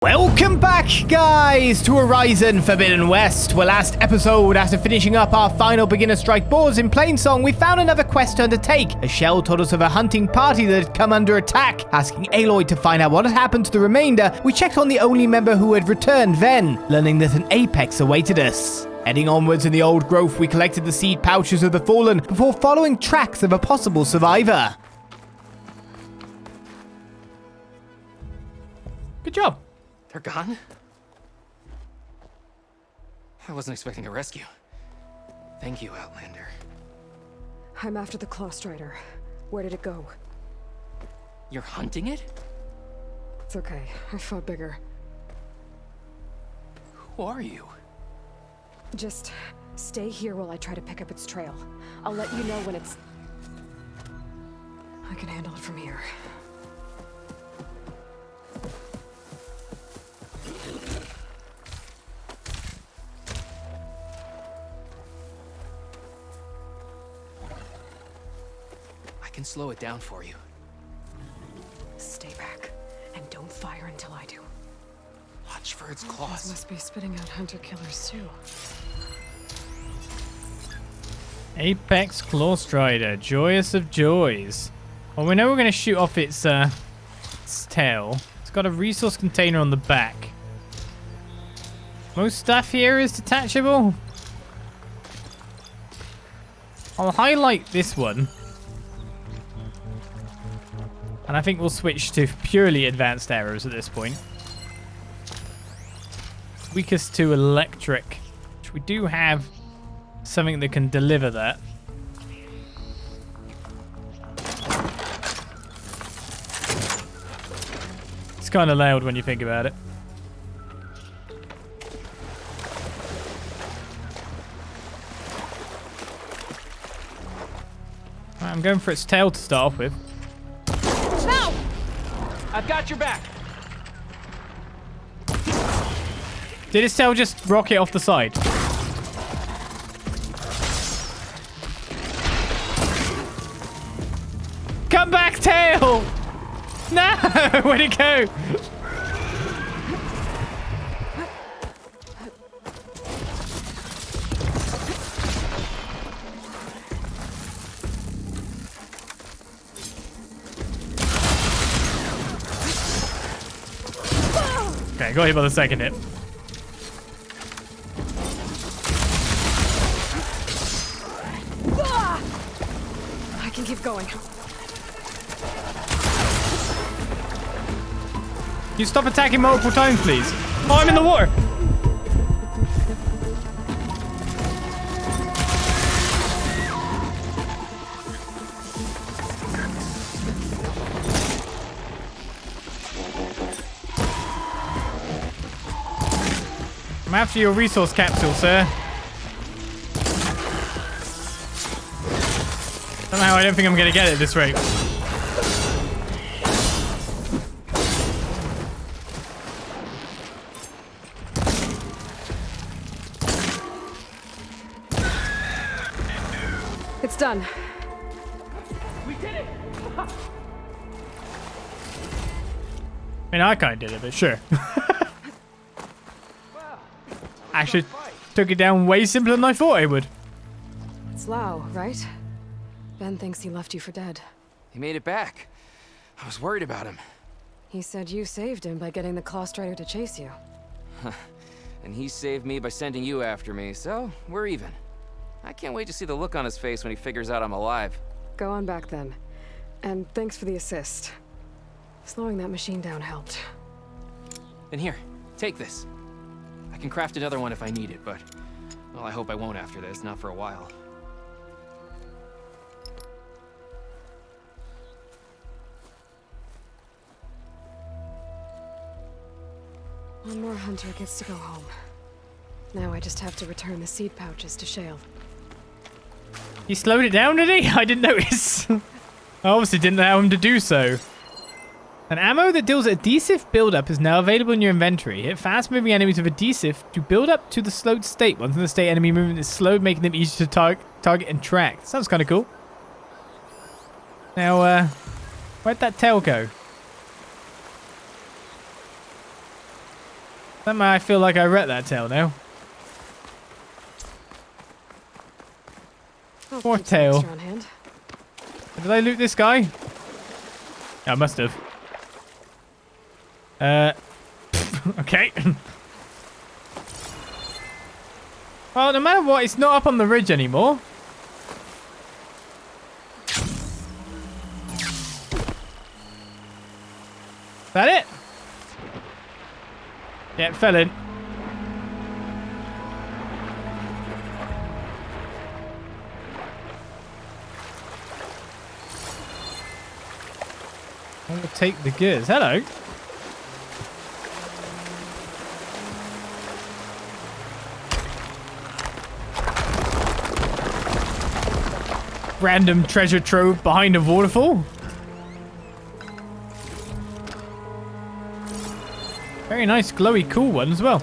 Welcome back, guys, to Horizon Forbidden West. Well, last episode, after finishing up our final beginner strike boars in Plainsong, we found another quest to undertake. A shell told us of a hunting party that had come under attack. Asking Aloy to find out what had happened to the remainder, we checked on the only member who had returned then, learning that an apex awaited us. Heading onwards in the Oldgrowth, we collected the seed pouches of the fallen before following tracks of a possible survivor. Good job. They're gone? I wasn't expecting a rescue. Thank you, Outlander. I'm after the Clawstrider. Where did it go? You're hunting it? It's okay. I fought bigger. Who are you? Just stay here while I try to pick up its trail. I'll let you know when it's... I can handle it from here. I can slow it down for you. Stay back, and don't fire until I do. Watch for its These claws. must be spitting out hunter-killers too. Apex Clawstrider, joyous of joys. Well, we know we're going to shoot off its tail. It's got a resource container on the back. Most stuff here is detachable. I'll highlight this one. And I think we'll switch to purely advanced arrows at this point. Weakest to electric, which we do have something that can deliver that. It's kind of loud when you think about it. Right, I'm going for its tail to start off with. No! I've got your back. Did its tail just rocket off the side? Come back, tail! No! Where'd it go? Okay, got hit by the second hit. I can keep going. Can you stop attacking multiple times, please? Oh, I'm in the water! I'm after your resource capsule, sir. Somehow I don't think I'm going to get it this rate. It's done. We did it! I mean, I kind of did it, but sure. Actually, took it down way simpler than I thought it would. It's Lau, right? Ben thinks he left you for dead. He made it back. I was worried about him. He said you saved him by getting the Clawstrider to chase you. And he saved me by sending you after me, so we're even. I can't wait to see the look on his face when he figures out I'm alive. Go on back then. And thanks for the assist. Slowing that machine down helped. And here, take this. I can craft another one if I need it, but... well, I hope I won't after this, not for a while. One more hunter gets to go home. Now I just have to return the seed pouches to Shale. He slowed it down, did he? I didn't notice. I obviously didn't allow him to do so. An ammo that deals adhesive buildup is now available in your inventory. Hit fast-moving enemies with adhesive to build up to the slowed state. Once in the state, enemy movement is slowed, making them easier to target and track. Sounds kind of cool. Now, where'd that tail go? Somehow I feel like I read that tale now. More tail. Did I loot this guy? Yeah, I must have. Okay. Well, no matter what, it's not up on the ridge anymore. Is that it? Yeah, it fell in. I'm gonna take the gears. Hello. Random treasure trove behind a waterfall. Very nice, glowy, cool one as well.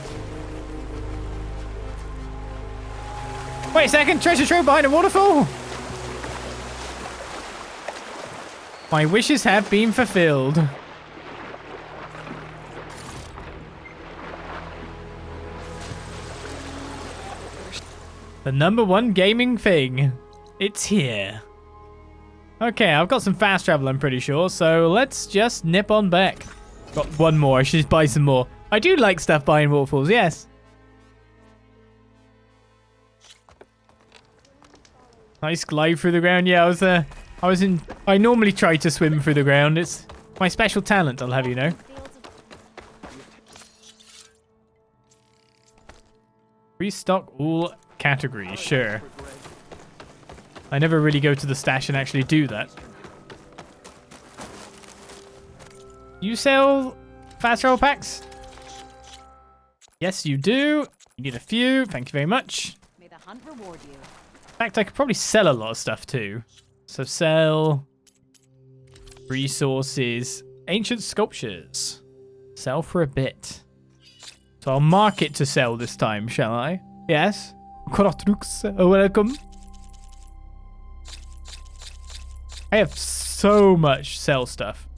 Wait a second, treasure trove behind a waterfall. My wishes have been fulfilled. The #1 gaming thing. It's here. Okay, I've got some fast travel, I'm pretty sure, so let's just nip on back. Got one more. I should buy some more. I do like stuff behind waterfalls, yes. Nice glide through the ground. Yeah, I normally try to swim through the ground. It's my special talent, I'll have you know. Restock all categories, sure. I never really go to the stash and actually do that. You sell fast travel packs? Yes, you do. You need a few. Thank you very much. May the hunt reward you. In fact, I could probably sell a lot of stuff too. So sell resources, ancient sculptures. Sell for a bit. So I'll mark it to sell this time, shall I? Yes. Krotrux, welcome. I have so much sell stuff.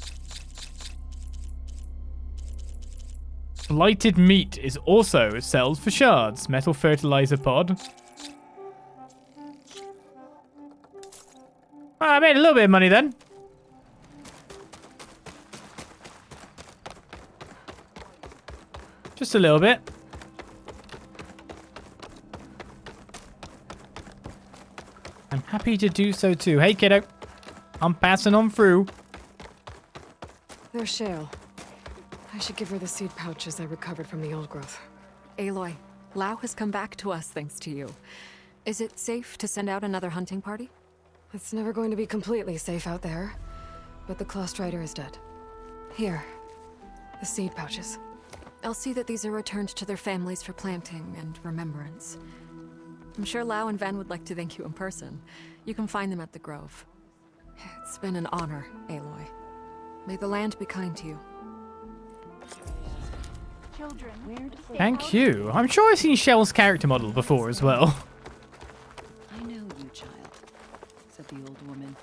Blighted meat is also sells for shards. Metal fertilizer pod. Oh, I made a little bit of money then. Just a little bit. I'm happy to do so too. Hey, kiddo. I'm passing on through. There's Shale. I should give her the seed pouches I recovered from the Oldgrowth. Aloy, Lao has come back to us thanks to you. Is it safe to send out another hunting party? It's never going to be completely safe out there, but the Clawstrider is dead. Here, the seed pouches. I'll see that these are returned to their families for planting and remembrance. I'm sure Lao and Van would like to thank you in person. You can find them at the Grove. It's been an honor, Aloy. May the land be kind to you. Thank you. I'm sure I've seen Shell's character model before as well. I know you, child, said the old woman.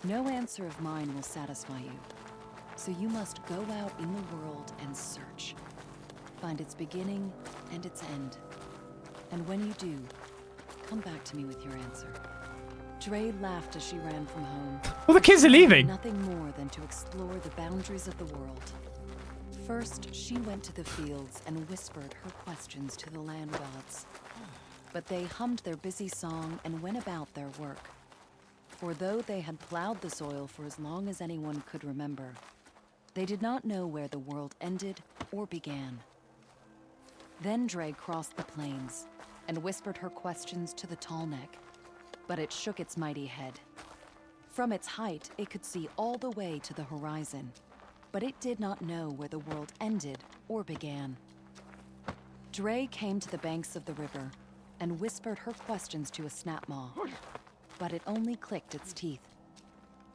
No answer of mine will satisfy you. So you must go out in the world and search. Find its beginning and its end. And when you do, come back to me with your answer. Dre laughed as she ran from home. Well, the kids are leaving. Nothing more than to explore the boundaries of the world. First, she went to the fields and whispered her questions to the land gods. But they hummed their busy song and went about their work. For though they had plowed the soil for as long as anyone could remember, they did not know where the world ended or began. Then Dre crossed the plains and whispered her questions to the tall neck, but it shook its mighty head. From its height, it could see all the way to the horizon, but it did not know where the world ended or began. Dre came to the banks of the river and whispered her questions to a snapmaw, but it only clicked its teeth.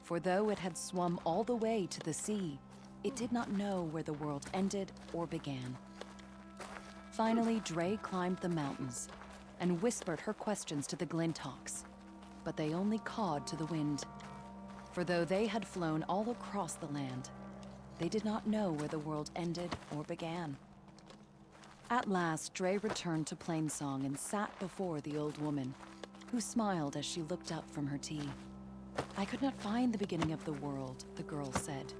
For though it had swum all the way to the sea, it did not know where the world ended or began. Finally, Dre climbed the mountains and whispered her questions to the Glinthawks, but they only cawed to the wind. For though they had flown all across the land, they did not know where the world ended or began. At last, Dre returned to Plainsong and sat before the old woman, who smiled as she looked up from her tea. I could not find the beginning of the world, the girl said,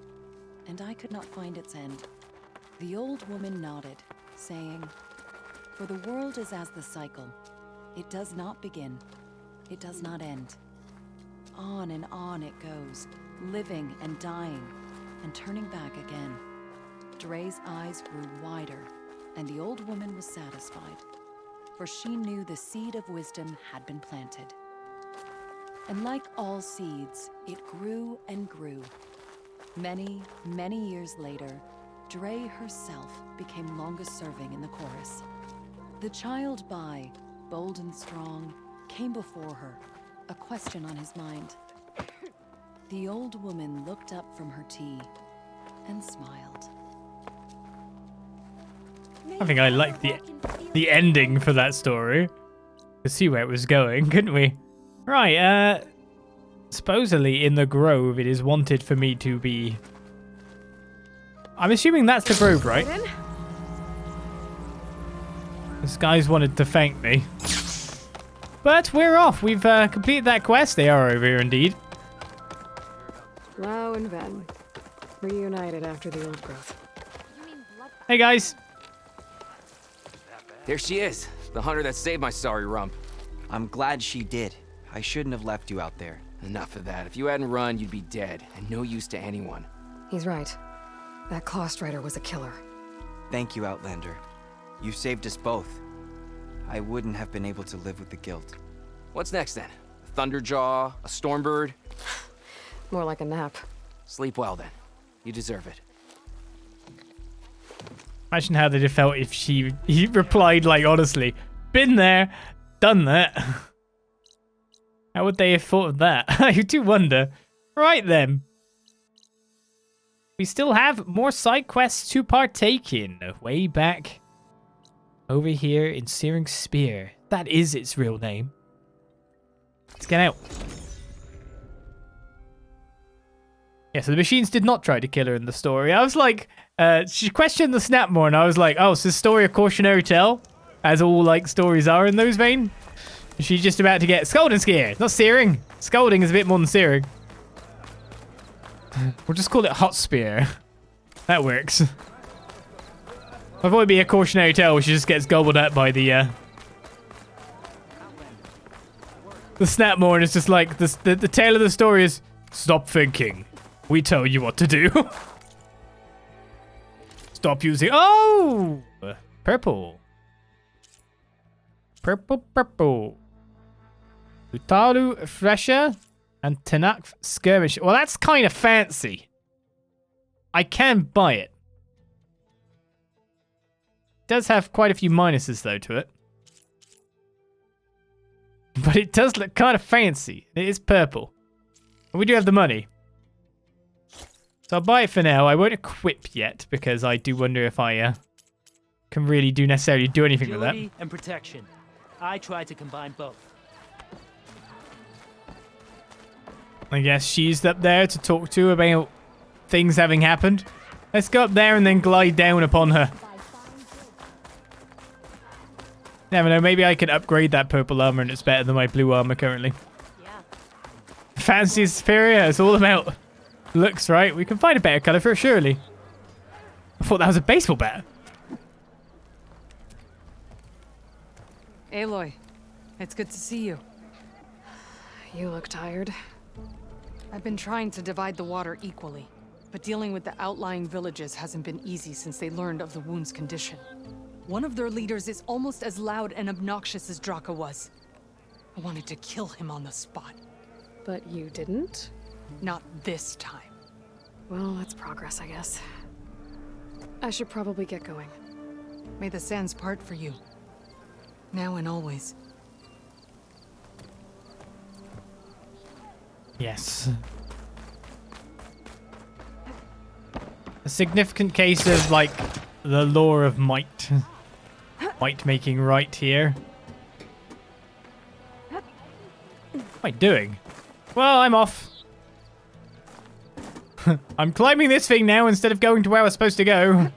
and I could not find its end. The old woman nodded, saying, "For the world is as the cycle. It does not begin. It does not end. On and on it goes, living and dying, and turning back again." Dre's eyes grew wider, and the old woman was satisfied, for she knew the seed of wisdom had been planted. And like all seeds, it grew and grew. Many, many years later, Dre herself became longest serving in the chorus. The child Bai, bold and strong, came before her, a question on his mind. The old woman looked up from her tea and smiled. I think I liked the ending for that story. To see where it was going, couldn't we? Right, supposedly in the grove it is wanted for me to be... I'm assuming that's the grove, right? This guy's wanted to thank me. But we're off. We've completed that quest. They are over here indeed. Lau and Ven, reunited after the Oldgrowth. Hey guys. There she is, the hunter that saved my sorry rump. I'm glad she did. I shouldn't have left you out there. Enough of that. If you hadn't run, you'd be dead, and no use to anyone. He's right. That Clawstrider was a killer. Thank you, Outlander. You saved us both. I wouldn't have been able to live with the guilt. What's next then? A Thunderjaw? A Stormbird? More like a nap. Sleep well then. You deserve it. Imagine how they'd have felt if he replied like, honestly, been there, done that. How would they have thought of that? I do wonder. Right then. We still have more side quests to partake in. Way back over here in Scalding Spear. That is its real name. Let's get out. Yeah, so the machines did not try to kill her in the story. I was like, she questioned the snap more, and I was like, oh, is this story a cautionary tale? As all, like, stories are in those vein? She's just about to get Scalding Spear, not searing. Scalding is a bit more than searing. We'll just call it Hot Spear. That works. I thought it'd be a cautionary tale where she just gets gobbled up by the Snapmore, and it's just like, the tale of the story is, stop thinking. We tell you what to do. Stop using... Oh! Purple. Purple. Utaru Thresher and Tanak Skirmish. Well, that's kind of fancy. I can buy it. Does have quite a few minuses, though, to it. But it does look kind of fancy. It is purple. And we do have the money. So I'll buy it for now. I won't equip yet, because I do wonder if I can really necessarily do anything with that. Agility and protection. I tried to combine both. I guess she's up there to talk to about things having happened. Let's go up there and then glide down upon her. Never know, maybe I can upgrade that purple armor and it's better than my blue armor currently. Yeah. Fancy is superior, it's all about looks, right? We can find a better color for it, surely. I thought that was a baseball bat. Aloy, it's good to see you. You look tired. I've been trying to divide the water equally, but dealing with the outlying villages hasn't been easy since they learned of the wound's condition. One of their leaders is almost as loud and obnoxious as Zaka was. I wanted to kill him on the spot. But you didn't? Not this time. Well, that's progress, I guess. I should probably get going. May the sands part for you. Now and always. Yes. A significant case of, like, the law of might. Might making right here. What am I doing? Well, I'm off. I'm climbing this thing now instead of going to where I was supposed to go.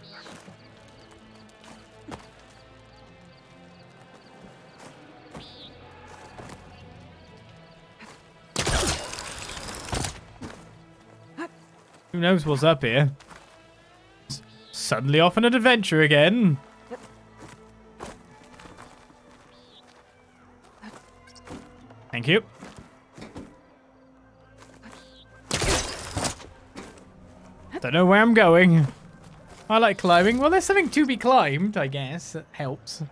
Who knows what's up here? Suddenly off on an adventure again. Thank you. Don't know where I'm going. I like climbing. Well, there's something to be climbed, I guess. That helps.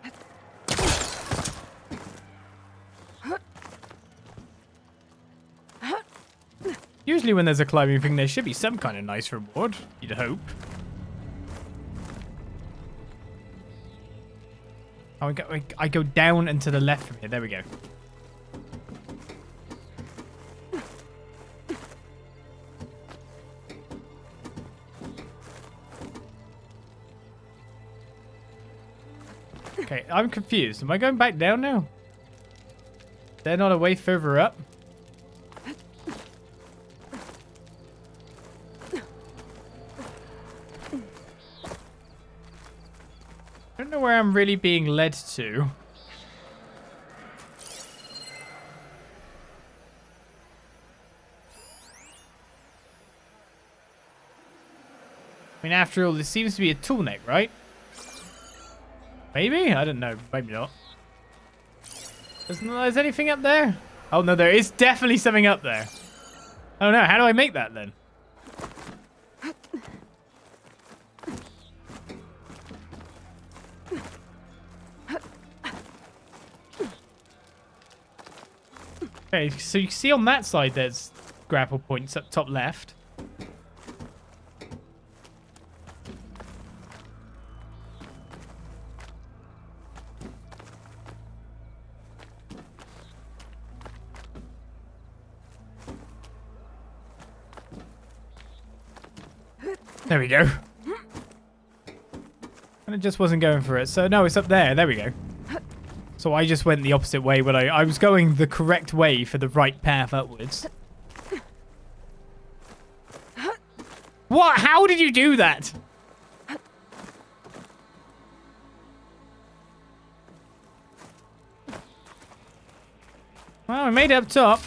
Usually when there's a climbing thing, there should be some kind of nice reward. You'd hope. Oh, I go down and to the left from here. There we go. Okay, I'm confused. Am I going back down now? They're not a way further up? I don't know where I'm really being led to. I mean, after all, this seems to be a tool neck, right? Maybe? I don't know. Maybe not. Is anything up there? Oh, no, there is definitely something up there. Oh, no. How do I make that, then? Okay, so you see on that side there's grapple points up top left. There we go. And it just wasn't going for it. So, no, it's up there. There we go. So I just went the opposite way when I was going the correct way for the right path upwards. What? How did you do that? Well, we made it up top.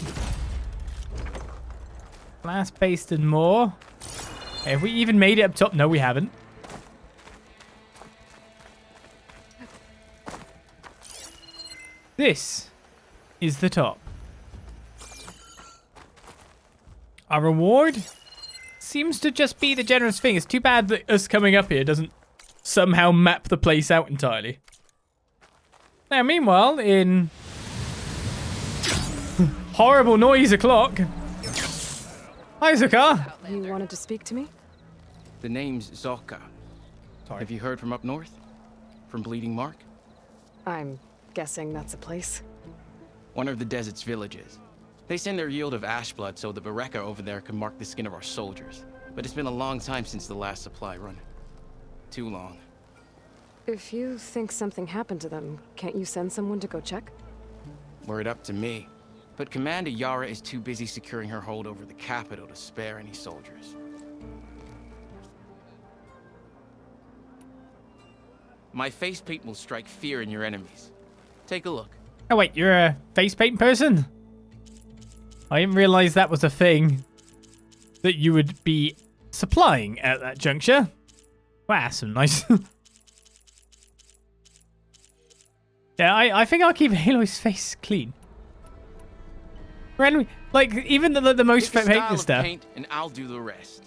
Last based and more. Okay, have we even made it up top? No, we haven't. This is the top. Our reward seems to just be the generous thing. It's too bad that us coming up here doesn't somehow map the place out entirely. Now, meanwhile, in horrible noise o'clock. Hi, Zaka. You wanted to speak to me? The name's Zaka. Sorry. Have you heard from up north? From Bleeding Mark? I'm guessing that's a place. One of the desert's villages. They send their yield of Ashblood so the Bereka over there can mark the skin of our soldiers. But it's been a long time since the last supply run. Too long. If you think something happened to them, can't you send someone to go check? Were it up to me. But Commander Yara is too busy securing her hold over the capital to spare any soldiers. My face paint will strike fear in your enemies. Take a look. Oh, wait, you're a face paint person? I didn't realize that was a thing that you would be supplying at that juncture. Wow, that's some nice. Yeah, I think I'll keep Aloy's face clean. Like, even the most painted stuff. Paint and I'll do the rest.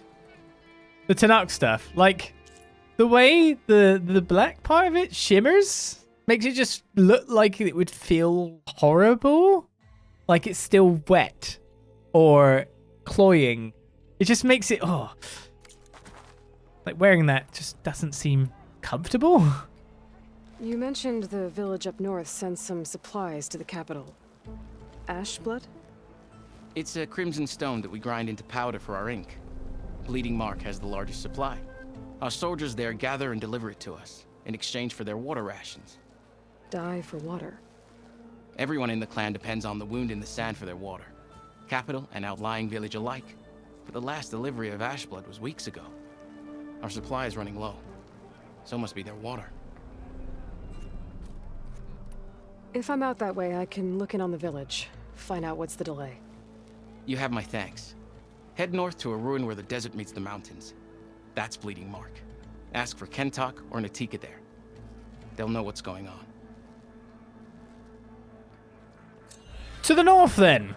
The Tanakh stuff. Like, the way the black part of it shimmers makes it just look like it would feel horrible. Like it's still wet or cloying. It just makes it, oh. Like, wearing that just doesn't seem comfortable. You mentioned the village up north sent some supplies to the capital. Ashblood? It's a crimson stone that we grind into powder for our ink. Bleeding Mark has the largest supply. Our soldiers there gather and deliver it to us, in exchange for their water rations. Die for water. Everyone in the clan depends on the wound in the sand for their water. Capital and outlying village alike. But the last delivery of Ashblood was weeks ago. Our supply is running low. So must be their water. If I'm out that way, I can look in on the village. Find out what's the delay. You have my thanks. Head north to a ruin where the desert meets the mountains. That's Bleeding Mark. Ask for Kentok or Natika there. They'll know what's going on. To the north, then.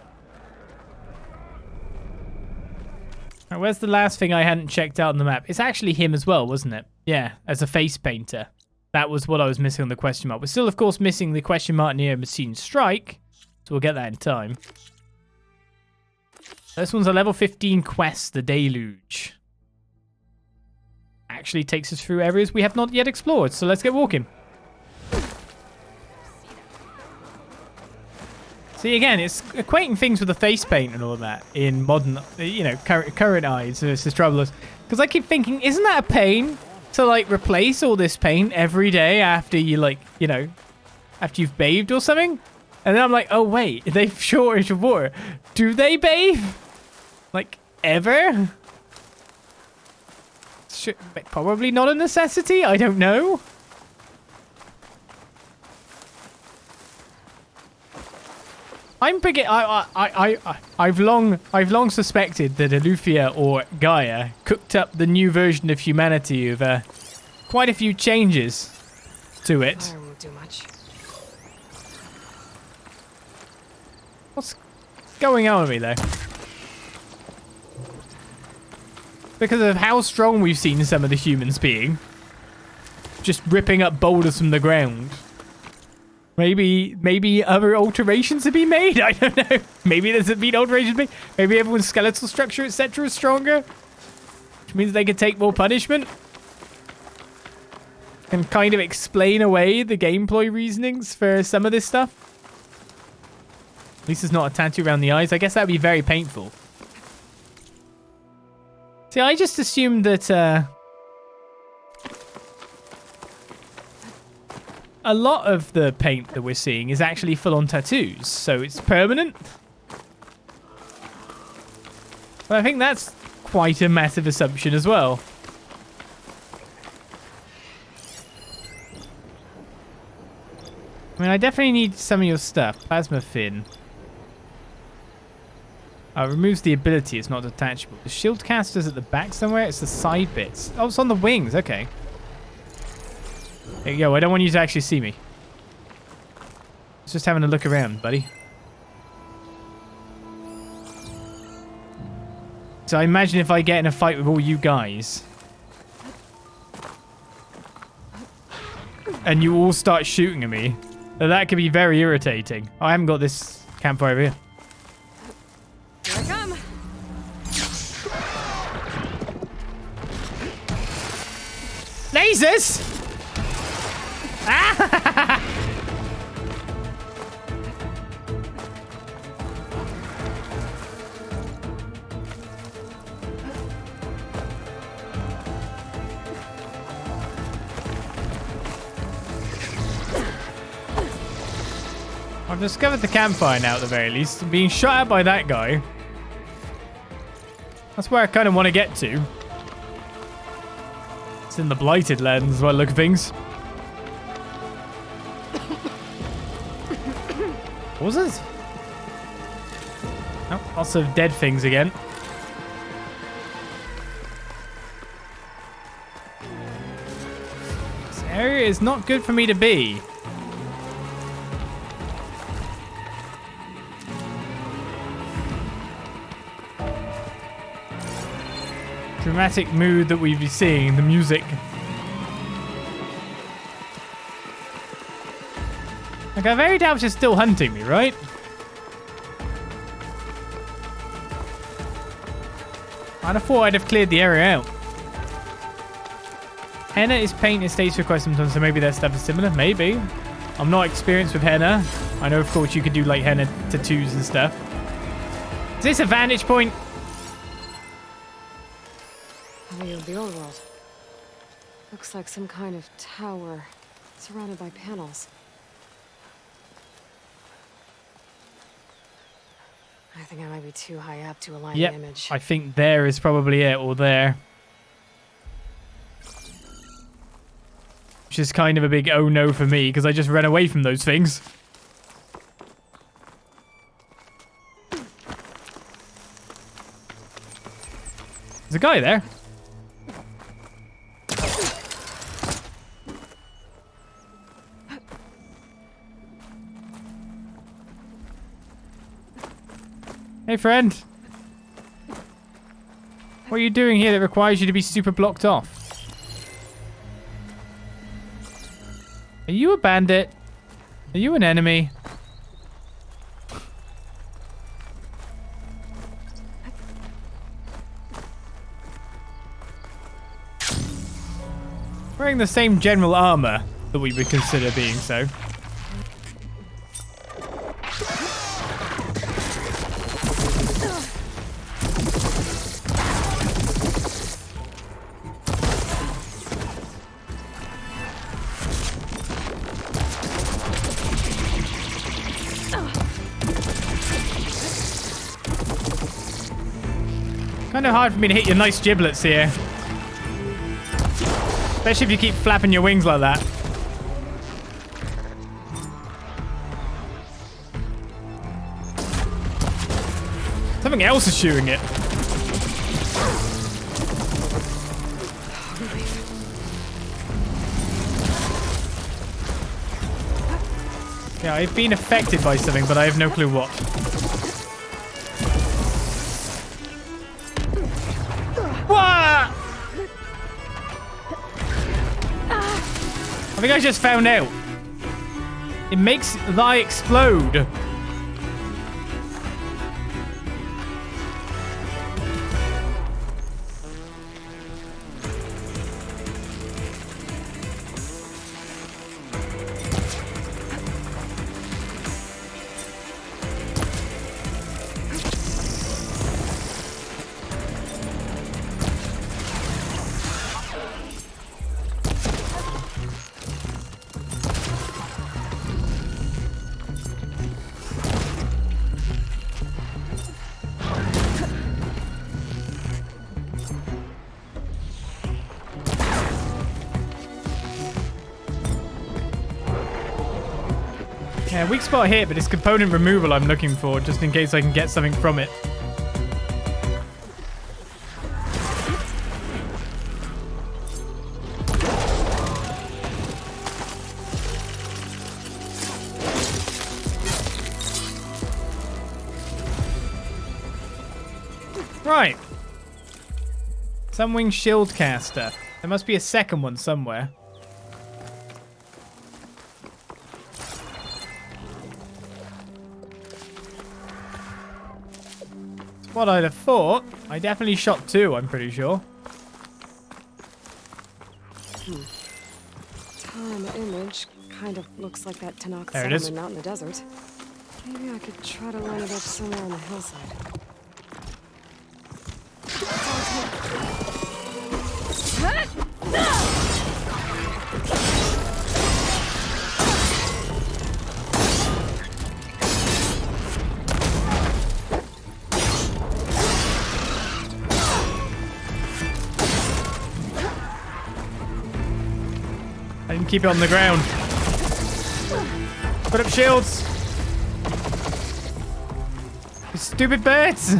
Right, where's the last thing I hadn't checked out on the map? It's actually him as well, wasn't it? Yeah, as a face painter. That was what I was missing on the question mark. We're still, of course, missing the question mark near Machine Strike, so we'll get that in time. This one's a level 15 quest, the Deluge. Actually takes us through areas we have not yet explored, so let's get walking. See, again, it's equating things with the face paint and all that in modern, you know, current eyes versus travelers. Because I keep thinking, isn't that a pain to, like, replace all this paint every day after you, like, you know, after you've bathed or something? And then I'm like, oh, wait, they've shortage of water. Do they bathe? Like, ever? Probably not a necessity. I don't know. I've long suspected that Alufia or Gaia cooked up the new version of humanity of quite a few changes to it. Fire won't do much. What's going on with me though? Because of how strong we've seen some of the humans being. Just ripping up boulders from the ground. Maybe other alterations have been made? I don't know. Maybe there's been alterations made. Maybe everyone's skeletal structure, etc. is stronger. Which means they could take more punishment. And kind of explain away the gameplay reasonings for some of this stuff. At least there's not a tattoo around the eyes. I guess that would be very painful. See, I just assumed that a lot of the paint that we're seeing is actually full-on tattoos, so it's permanent. But I think that's quite a massive assumption as well. I mean, I definitely need some of your stuff. Plasma fin. Removes the ability, it's not detachable. The shield caster's at the back somewhere? It's the side bits. Oh, it's on the wings, okay. There you go, I don't want you to actually see me. Just having a look around, buddy. So I imagine if I get in a fight with all you guys and you all start shooting at me, that could be very irritating. I haven't got this campfire over here. Here I come. Lasers! Ah! I've discovered the campfire now at the very least. Being shot at by that guy. That's where I kind of want to get to. It's in the Blighted Lands by the look of things. What was it? Oh, lots of dead things again. This area is not good for me to be. Dramatic mood that we've been seeing, the music. Like, I very doubt she's still hunting me, right? I'd have thought I'd have cleared the area out. Henna is paint in states for quite some time, so maybe their stuff is similar. Maybe. I'm not experienced with henna. I know, of course, you could do, like, henna tattoos and stuff. Is this a vantage point? View of the old world. Looks like some kind of tower surrounded by panels. I think I might be too high up to align the image. I think there is probably it, or there. Which is kind of a big oh no for me, because I just ran away from those things. guy there. Hey, friend. What are you doing here that requires you to be super blocked off? Are you a bandit? Are you an enemy? Wearing the same general armor that we would consider being so. Kind of hard for me to hit your nice giblets here. Especially if you keep flapping your wings like that. Something else is shooting it. Yeah, I've been affected by something, but I have no clue what. I think I just found out. It makes thy explode. Yeah, weak spot here, but it's component removal I'm looking for, just in case I can get something from it. Right. Sunwing Shield Caster. There must be a second one somewhere. What I'd have thought. I definitely shot two, I'm pretty sure. Time image kind of looks like that Tanakh There it is. settlement out in the desert. Maybe I could try to line it up somewhere on the hillside. I didn't keep it on the ground. Put up shields. You stupid birds.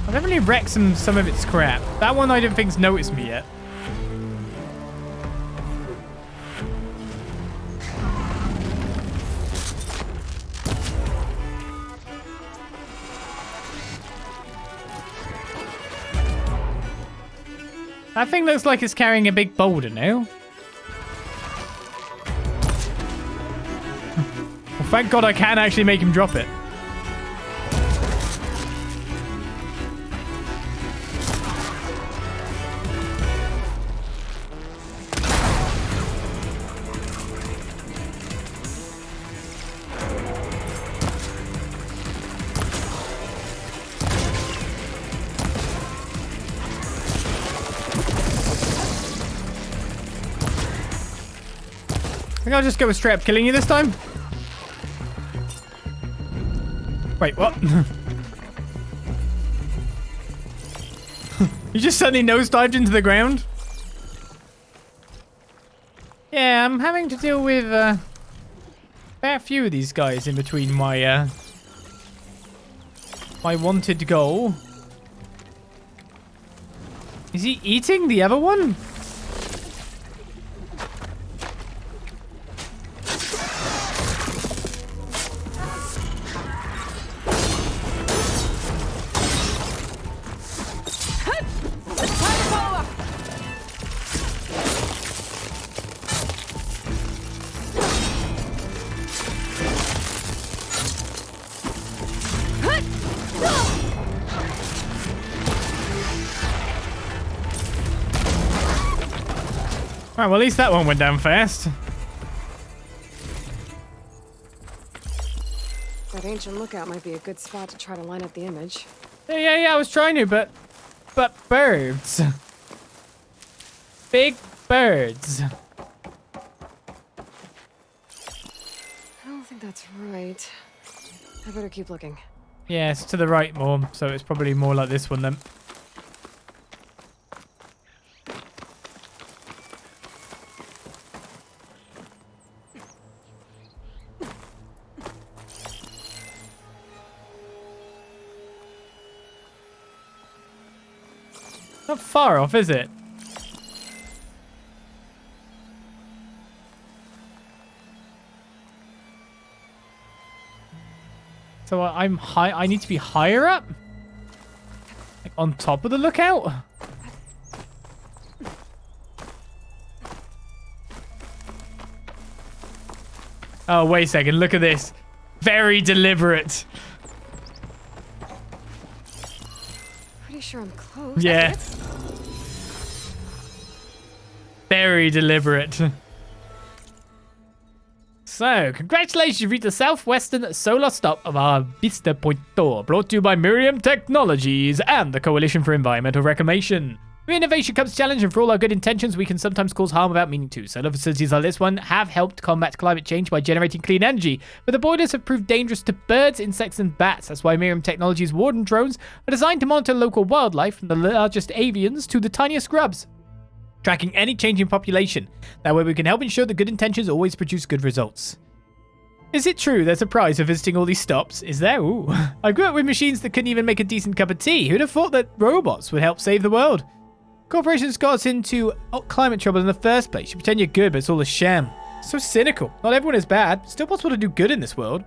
I've definitely wrecked some of its crap. That one I don't think's noticed me yet. That thing looks like it's carrying a big boulder now. Well, thank God I can actually make him drop it. I think I'll just go with straight up killing you this time. Wait, what? You just suddenly nosedived into the ground? Yeah, I'm having to deal with a fair few of these guys in between my My wanted goal. Is he eating the other one? Alright, well, at least that one went down fast. That ancient lookout might be a good spot to try to line up the image. Yeah, I was trying to, but birds. Big birds. I don't think that's right. I better keep looking. Yeah, it's to the right more, so it's probably more like this one then. Not far off, is it? So I'm high. I need to be higher up? Like on top of the lookout? Oh, wait a second. Look at this. Very deliberate. Pretty sure I'm close. Yeah. Very deliberate. So, congratulations, you've reached the southwestern solar stop of our Vista Point door, brought to you by Miriam Technologies and the Coalition for Environmental Reclamation. With innovation comes challenge, and for all our good intentions, we can sometimes cause harm without meaning to. Solar facilities like this one have helped combat climate change by generating clean energy, but the boilers have proved dangerous to birds, insects, and bats. That's why Miriam Technologies' Warden drones are designed to monitor local wildlife, from the largest avians to the tiniest grubs, tracking any change in population. That way we can help ensure that good intentions always produce good results. Is it true there's a prize for visiting all these stops? Is there? Ooh. I grew up with machines that couldn't even make a decent cup of tea. Who'd have thought that robots would help save the world? Corporations got us into climate trouble in the first place. You pretend you're good, but it's all a sham. So cynical. Not everyone is bad. Still possible to do good in this world.